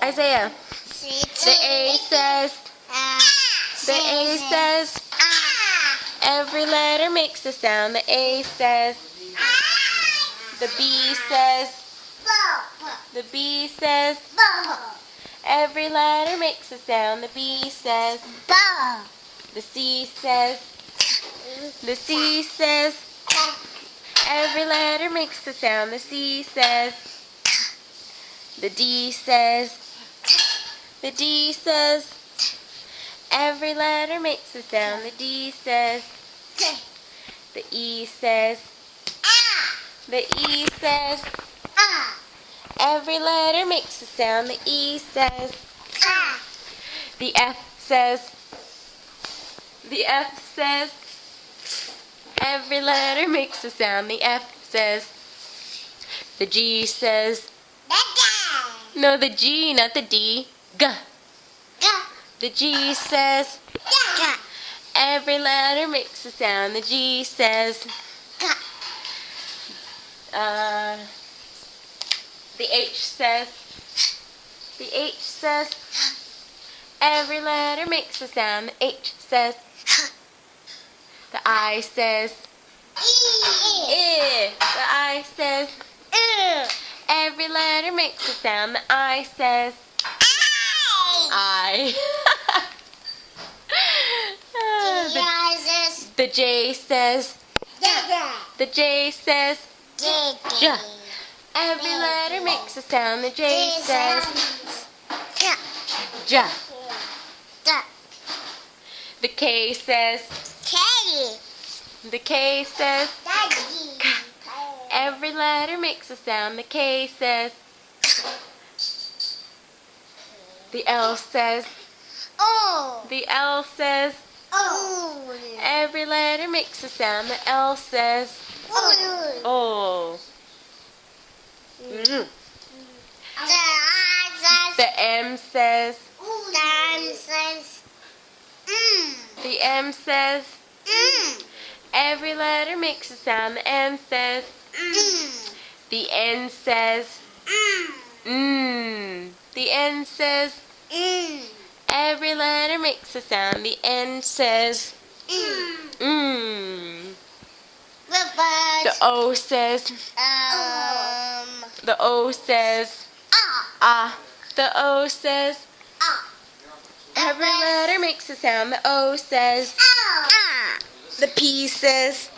Isaiah. The A says. The A says. Every letter makes a sound. The A says. The B says. The B says. Every letter makes a sound. The B says. The C says. The C says. Every letter makes a sound. The C says. The D says. The D says. Every letter makes a sound. The D says. The E says. The E says. Every letter makes a sound. The E says. The F says. The F says. Every letter makes a sound. The F says. The G says. No, the G, not the D. G. The G says. Every letter makes a sound. The G says. The H says. The H says. Every letter makes a sound. The H says. The I says. The I says. Every letter makes a sound. The I says. I. The J says. The J says. J. Every letter makes a sound. The J says. J. The K says. The K says. K. Every letter makes a sound. The K says. The L says. The L says. Every letter makes a sound. The L says. Oh. The M says. The M says. Every letter makes a sound. The M says. The N says. The N says. Every letter makes a sound. The N says. The O says. The O says. The O says. Every letter makes a sound. The O says. The P says.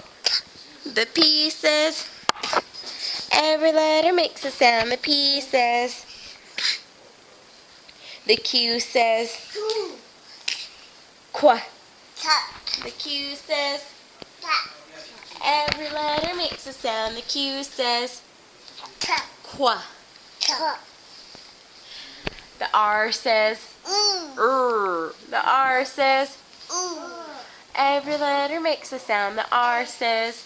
The P says. Every letter makes a sound. The P says. The Q says. Qua. The Q says. Every letter makes a sound. The Q says. Qua. The R says. The R says. Every letter makes a sound. The R says.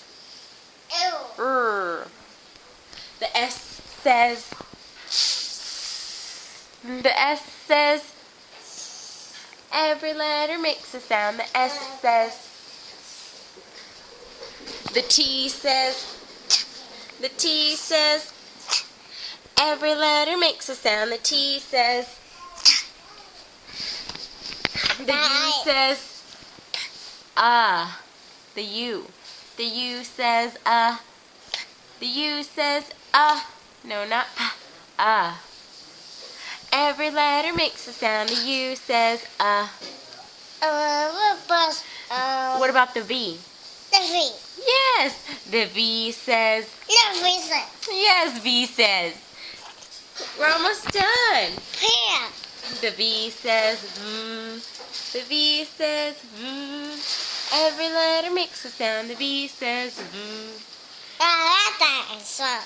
The S says. The S says. Every letter makes a sound. The S says. The T says. The T says. Every letter makes a sound. The T says. The U says. The U. The U says. The U says. No, not pa. Every letter makes a sound. The U says. What about the V? The V. Yes. The V says. Yes, V says. We're almost done. Here. The V says. The V says. Every letter makes a sound. The V says. I like that song.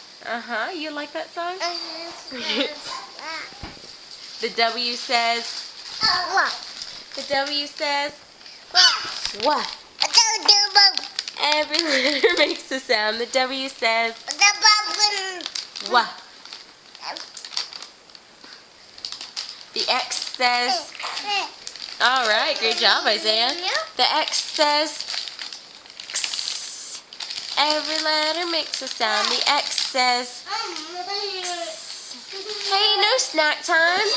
You like that song? The W says. The W says. What? Every letter makes a sound. The W says. What? The X says. All right, great job, Isaiah. The X says. Every letter makes a sound. The X says. Hey, no snack time.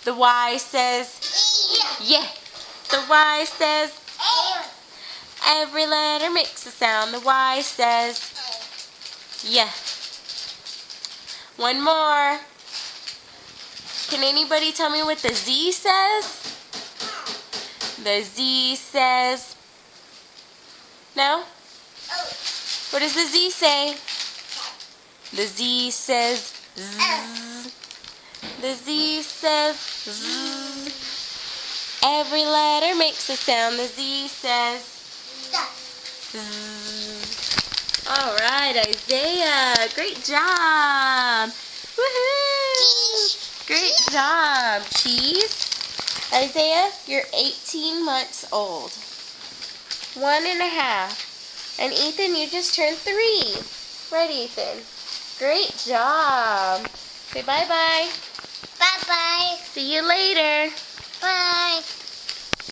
The Y says, yeah. The Y says, every letter makes a sound. The Y says, yeah. One more. Can anybody tell me what the Z says? The Z says, no? What does the Z say? The Z says, Z. The Z says, Z. Every letter makes a sound. The Z says, Z. All right, Isaiah. Great job. Woohoo! Great job. Cheese. Isaiah, you're 18 months old. 1.5. And Ethan, you just turned 3. Right, Ethan? Great job. Say bye-bye. Bye-bye. See you later.